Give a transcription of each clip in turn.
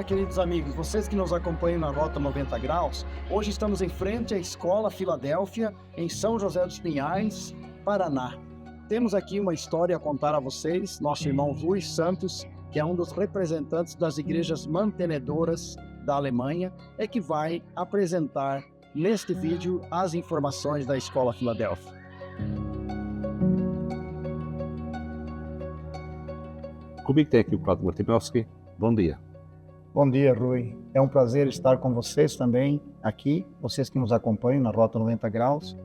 queridos amigos, vocês que nos acompanham na Rota 90 Graus, hoje estamos em frente à Escola Filadélfia, em São José dos Pinhais, Paraná. Temos aqui uma história a contar a vocês. Nosso irmão Rui Santos, que é um dos representantes das igrejas mantenedoras da Alemanha, é que vai apresentar neste vídeo as informações da Escola Filadélfia. Comigo tem aqui o Claudio Martinovski. Bom dia. Bom dia, Rui. É um prazer estar com vocês também aqui, vocês que nos acompanham na Rota 90 Graus.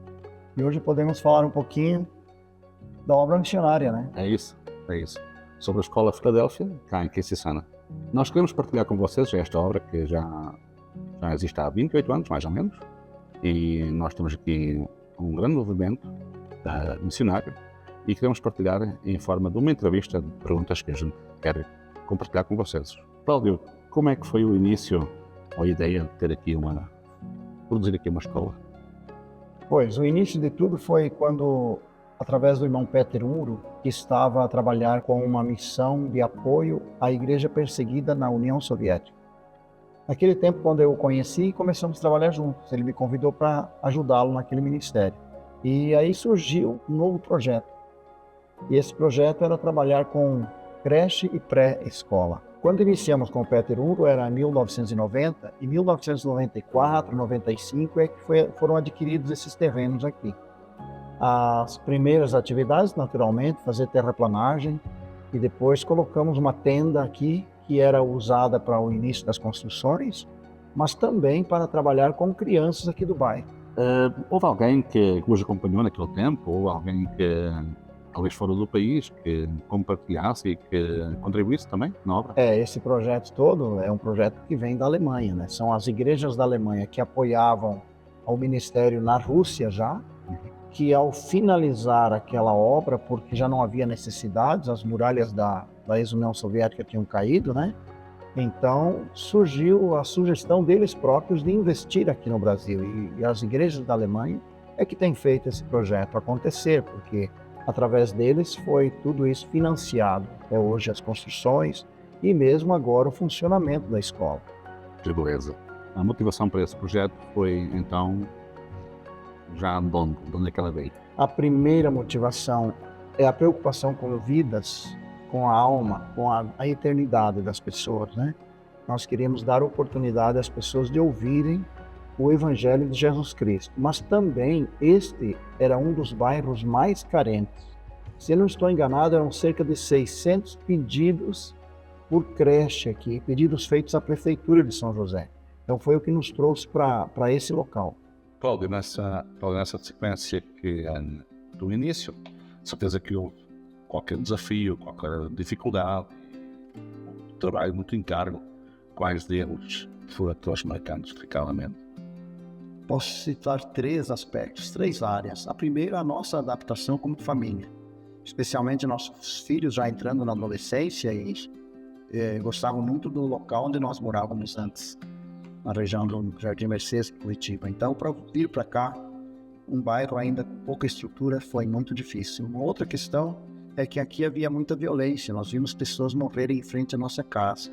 E hoje podemos falar um pouquinho da obra missionária, né? É isso. Sobre a Escola Filadélfia, cá em Quississana. Nós queremos partilhar com vocês esta obra que já existe há 28 anos, mais ou menos. E nós temos aqui um grande movimento missionário e queremos partilhar em forma de uma entrevista de perguntas que a gente quer compartilhar com vocês. Cláudio, como é que foi o início ou a ideia de ter aqui produzir aqui uma escola? Pois, o início de tudo foi quando, através do irmão Peter Uro, que estava a trabalhar com uma missão de apoio à igreja perseguida na União Soviética. Naquele tempo, quando eu o conheci, começamos a trabalhar juntos. Ele me convidou para ajudá-lo naquele ministério. E aí surgiu um novo projeto. E esse projeto era trabalhar com creche e pré-escola. Quando iniciamos com o Peter Uro, era em 1990, e em 1994, 95 é que foram adquiridos esses terrenos aqui. As primeiras atividades, naturalmente, fazer terraplanagem, e depois colocamos uma tenda aqui, que era usada para o início das construções, mas também para trabalhar com crianças aqui do bairro. Houve alguém que vos acompanhou naquele tempo, ou alguém que talvez fora do país, que compartilhasse e que contribuísse também na obra? Esse projeto todo é um projeto que vem da Alemanha, né? São as igrejas da Alemanha que apoiavam ao ministério na Rússia já, que ao finalizar aquela obra, porque já não havia necessidades, as muralhas da ex-União Soviética tinham caído, né? Então surgiu a sugestão deles próprios de investir aqui no Brasil, e as igrejas da Alemanha é que têm feito esse projeto acontecer, porque através deles foi tudo isso financiado, até hoje as construções e mesmo agora o funcionamento da escola. Que beleza. A motivação para esse projeto foi, então, já de onde é que ela veio? A primeira motivação é a preocupação com vidas, com a alma, com a eternidade das pessoas, né? Nós queríamos dar oportunidade às pessoas de ouvirem o Evangelho de Jesus Cristo, mas também este era um dos bairros mais carentes. Se eu não estou enganado, eram cerca de 600 pedidos por creche aqui, pedidos feitos à Prefeitura de São José. Então foi o que nos trouxe para esse local. Cláudio, nessa sequência do início, certeza que houve qualquer desafio, qualquer dificuldade, um trabalho muito encargo. Quais deles foram aqueles marcantes que ficaram à mente? Posso citar três aspectos, três áreas. A primeira, a nossa adaptação como família, especialmente nossos filhos já entrando na adolescência e gostavam muito do local onde nós morávamos antes, na região do Jardim Mercedes, Curitiba. Então, para vir para cá, um bairro ainda com pouca estrutura, foi muito difícil. Uma outra questão é que aqui havia muita violência, nós vimos pessoas morrerem em frente à nossa casa.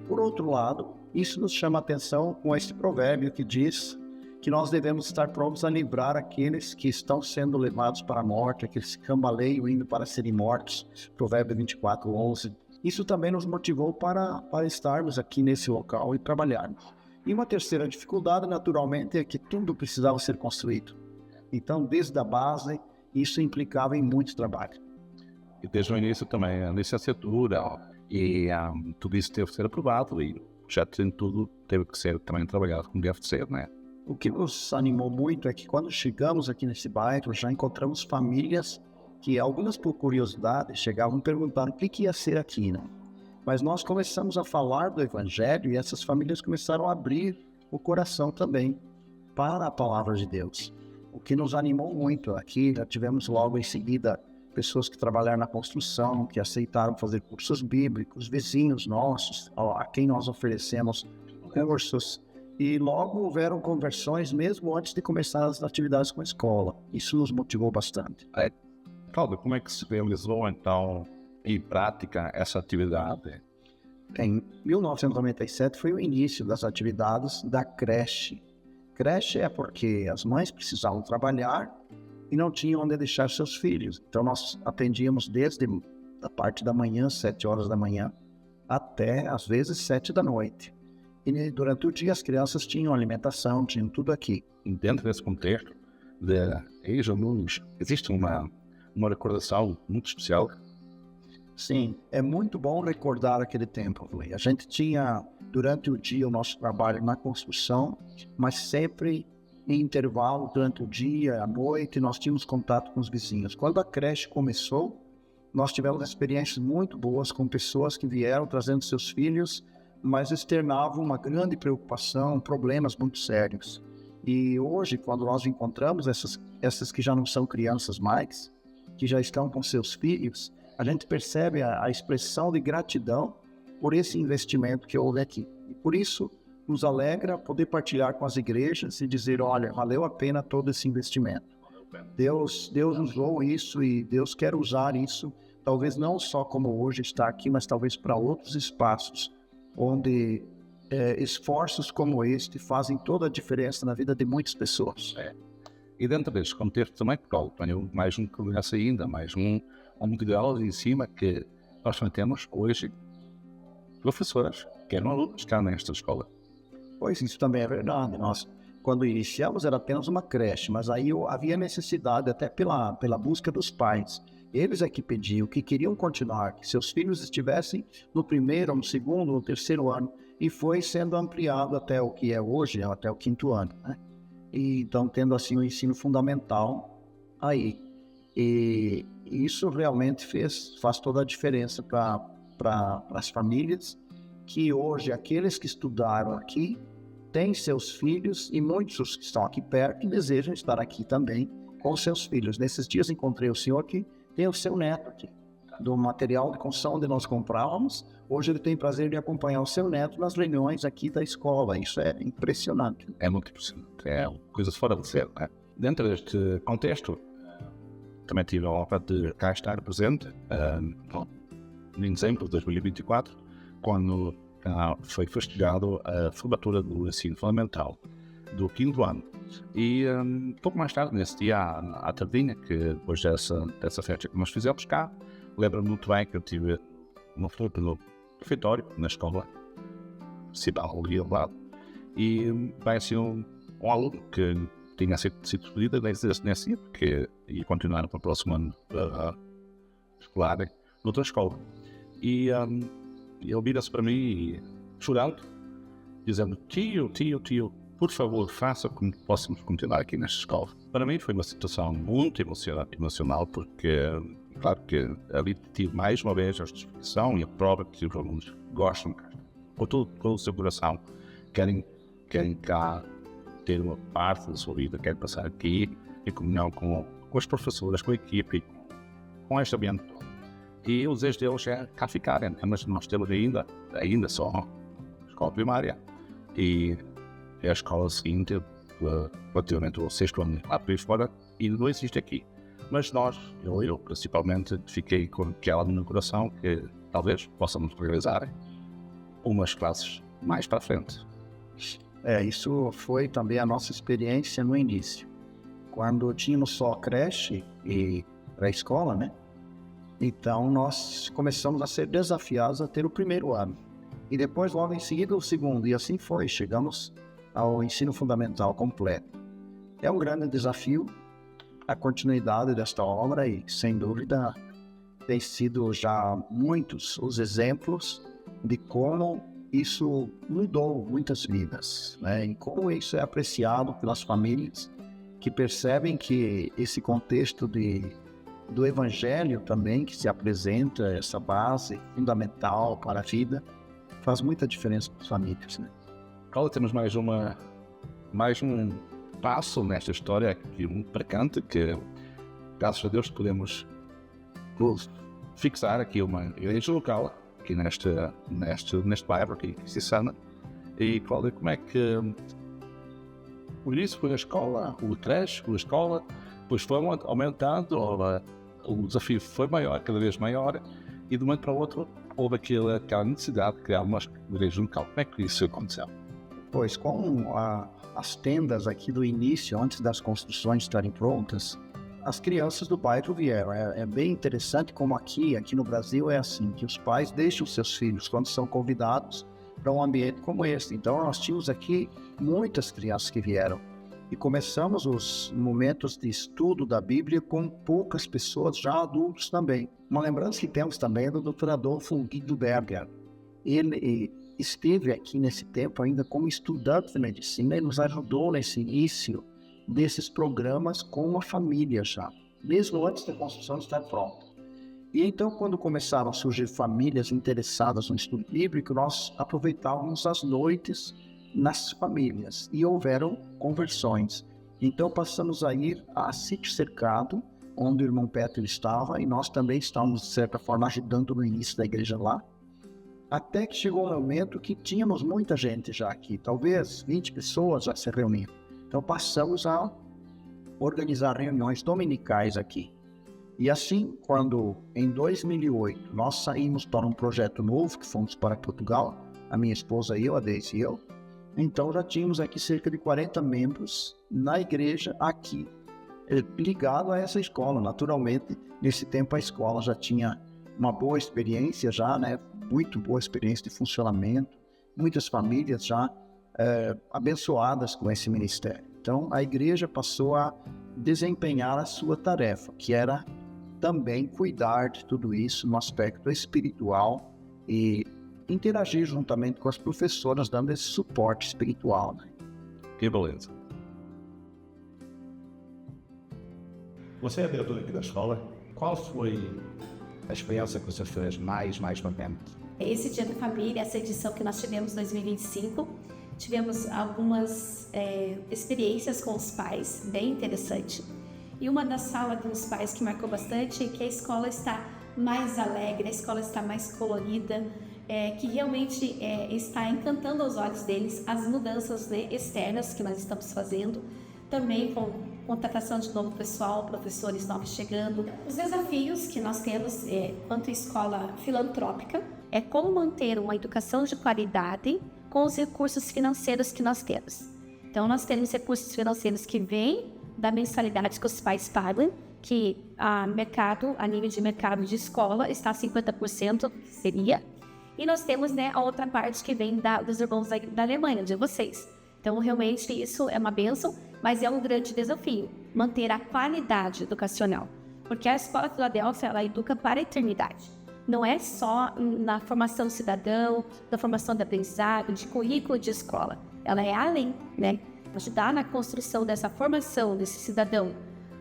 Por outro lado, isso nos chama a atenção com este provérbio que diz que nós devemos estar prontos a livrar aqueles que estão sendo levados para a morte, aqueles que cambaleiam indo para serem mortos, Provérbio 24:11. Isso também nos motivou para estarmos aqui nesse local e trabalharmos. E uma terceira dificuldade, naturalmente, é que tudo precisava ser construído. Então, desde a base, isso implicava em muito trabalho. E desde o início também a licenciatura e tudo isso teve que ser aprovado e o projeto em tudo teve que ser também trabalhado como deve ser, não é? O que nos animou muito é que quando chegamos aqui nesse bairro, já encontramos famílias que, algumas por curiosidade, chegavam e perguntaram o que ia ser aqui, né? Mas nós começamos a falar do Evangelho e essas famílias começaram a abrir o coração também para a palavra de Deus. O que nos animou muito aqui, já tivemos logo em seguida pessoas que trabalharam na construção, que aceitaram fazer cursos bíblicos, vizinhos nossos, a quem nós oferecemos cursos. E logo houveram conversões mesmo antes de começar as atividades com a escola. Isso nos motivou bastante. Cláudio, como é que se realizou então em prática essa atividade? Em 1997 foi o início das atividades da creche. Creche é porque as mães precisavam trabalhar e não tinham onde deixar seus filhos. Então nós atendíamos desde a parte da manhã, 7 horas da manhã, até às vezes 7 da noite. E durante o dia as crianças tinham alimentação, tinham tudo aqui. Dentro desse contexto de ex-alunos, existe uma recordação muito especial? Sim, é muito bom recordar aquele tempo, Rui. A gente tinha, durante o dia, o nosso trabalho na construção, mas sempre em intervalo, durante o dia, à noite, nós tínhamos contato com os vizinhos. Quando a creche começou, nós tivemos experiências muito boas com pessoas que vieram trazendo seus filhos, mas externavam uma grande preocupação, problemas muito sérios. E hoje, quando nós encontramos essas que já não são crianças mais, que já estão com seus filhos, a gente percebe a expressão de gratidão por esse investimento que houve aqui. E por isso, nos alegra poder partilhar com as igrejas e dizer, olha, valeu a pena todo esse investimento. Deus usou isso e Deus quer usar isso, talvez não só como hoje está aqui, mas talvez para outros espaços, onde esforços como este fazem toda a diferença na vida de muitas pessoas. E dentro deste contexto também, Paulo, tenho mais um conversa ainda, mais um modelo em cima que nós também temos hoje professoras que eram alunos cá nesta escola. Pois isso também é verdade. Nós, quando iniciamos, era apenas uma creche, mas aí havia necessidade até pela busca dos pais. Eles é que pediam, que queriam continuar, que seus filhos estivessem no primeiro, no segundo, no terceiro ano, e foi sendo ampliado até o que é hoje, até o 5º ano, né? E então tendo assim o ensino fundamental aí. E isso realmente faz toda a diferença para as famílias, que hoje aqueles que estudaram aqui têm seus filhos e muitos que estão aqui perto e desejam estar aqui também com seus filhos. Nesses dias encontrei o senhor que tem o seu neto aqui, do material de construção onde nós comprávamos. Hoje ele tem prazer de acompanhar o seu neto nas reuniões aqui da escola. Isso é impressionante. É muito impressionante. É coisa fora de série, né? Dentro deste contexto, também tive a honra de cá estar presente em dezembro de 2024, quando foi festejado a formatura do ensino fundamental do 5º ano. E pouco mais tarde, nesse dia, à tardinha, que depois dessa festa que nós fizemos cá, lembro-me muito bem que eu tive uma flor no refeitório, na escola municipal ali ao lado, e vai assim um aluno que tinha sido despedido nesse dia, porque ia continuar para o próximo ano escolar noutra escola. E ele vira-se para mim chorando, dizendo, tio, por favor, faça com que possamos continuar aqui nesta escola. Para mim foi uma situação muito emocional, porque, claro que ali tive mais uma vez a justificação e a prova que os alunos gostam, com todo o seu coração, querem cá ter uma parte da sua vida, querem passar aqui em comunhão com as professoras, com a equipe, com este ambiente todo. E o desejo deles é cá ficarem, mas nós temos ainda só a escola primária e a escola seguinte, relativamente ao 6º ano lá para fora, e não existe aqui. Mas eu principalmente, fiquei com aquela no coração que talvez possamos realizar umas classes mais para a frente. Isso foi também a nossa experiência no início. Quando tínhamos só creche e pré-escola, né? Então nós começamos a ser desafiados a ter o 1º ano. E depois, logo em seguida, o 2º. E assim foi, chegamos ao ensino fundamental completo. É um grande desafio a continuidade desta obra e, sem dúvida, tem sido já muitos os exemplos de como isso mudou muitas vidas, né? E como isso é apreciado pelas famílias que percebem que esse contexto do Evangelho também, que se apresenta, essa base fundamental para a vida, faz muita diferença para as famílias, né? Agora temos mais um passo nesta história aqui muito marcante, que graças a Deus podemos fixar aqui uma igreja local aqui neste bairro aqui em Sissana. E Cláudio, como é que o início foi a escola, o creche, a escola, depois foi aumentando, o desafio foi maior, cada vez maior, e de um momento para o outro houve aquela necessidade de criar uma igreja local. Como é que isso aconteceu? Pois, com as tendas aqui do início, antes das construções estarem prontas, as crianças do bairro vieram. É bem interessante como aqui no Brasil é assim, que os pais deixam seus filhos quando são convidados para um ambiente como esse. Então nós tínhamos aqui muitas crianças que vieram e começamos os momentos de estudo da Bíblia com poucas pessoas, já adultos também. Uma lembrança que temos também é do Dr. Adolfo Guido Berger. Ele esteve aqui nesse tempo ainda como estudante de medicina e nos ajudou nesse início desses programas com a família já, mesmo antes da construção estar pronta. E então, quando começaram a surgir famílias interessadas no estudo bíblico, nós aproveitávamos as noites nas famílias e houveram conversões. Então, passamos a ir a Sítio Cercado, onde o irmão Petro estava, e nós também estávamos, de certa forma, ajudando no início da igreja lá, até que chegou um momento que tínhamos muita gente já aqui, talvez 20 pessoas já se reunindo. Então passamos a organizar reuniões dominicais aqui. E assim, quando em 2008 nós saímos para um projeto novo, que fomos para Portugal, a minha esposa e eu, a Deise e eu, então já tínhamos aqui cerca de 40 membros na igreja aqui, ligado a essa escola. Naturalmente, nesse tempo a escola já tinha uma boa experiência já, né? Muito boa experiência de funcionamento, muitas famílias já abençoadas com esse ministério. Então a igreja passou a desempenhar a sua tarefa, que era também cuidar de tudo isso no aspecto espiritual e interagir juntamente com as professoras, dando esse suporte espiritual, né? Que beleza. Você é diretor aqui da escola. Qual foi a experiência que você fez mais marcante? Esse Dia da Família, essa edição que nós tivemos em 2025, tivemos algumas experiências com os pais, bem interessante. E uma das salas dos pais que marcou bastante é que a escola está mais alegre, a escola está mais colorida, que realmente está encantando aos olhos deles as mudanças, né, externas que nós estamos fazendo, também com contratação de novo pessoal, professores novos chegando. Os desafios que nós temos quanto escola filantrópica é como manter uma educação de qualidade com os recursos financeiros que nós temos. Então, nós temos recursos financeiros que vêm da mensalidade que os pais pagam, que a nível de mercado de escola está a 50%, seria. E nós temos, né, a outra parte que vem dos irmãos da Alemanha, de vocês. Então, realmente, isso é uma bênção, mas é um grande desafio, manter a qualidade educacional. Porque a Escola Filadélfia, ela educa para a eternidade. Não é só na formação do cidadão, na formação de aprendizado, de currículo de escola. Ela é além, né? Ajudar na construção dessa formação desse cidadão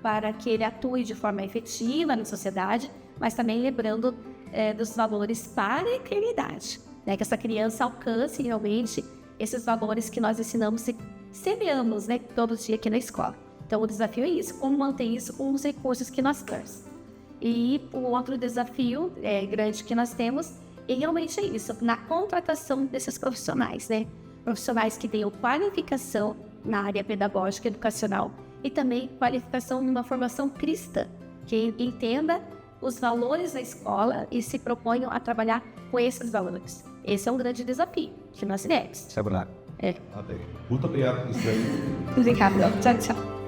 para que ele atue de forma efetiva na sociedade, mas também lembrando dos valores para a eternidade, né? Que essa criança alcance realmente esses valores que nós ensinamos e semeamos, né, todo dia aqui na escola. Então o desafio é isso, como manter isso com os recursos que nós temos. E o outro desafio grande que nós temos é realmente isso, na contratação desses profissionais, né? Profissionais que tenham qualificação na área pedagógica e educacional e também qualificação numa formação cristã, que entenda os valores da escola e se proponham a trabalhar com esses valores. Esse é um grande desafio que nós temos. Isso é verdade. É. Muito obrigado por isso aí. Obrigada. Tchau, tchau.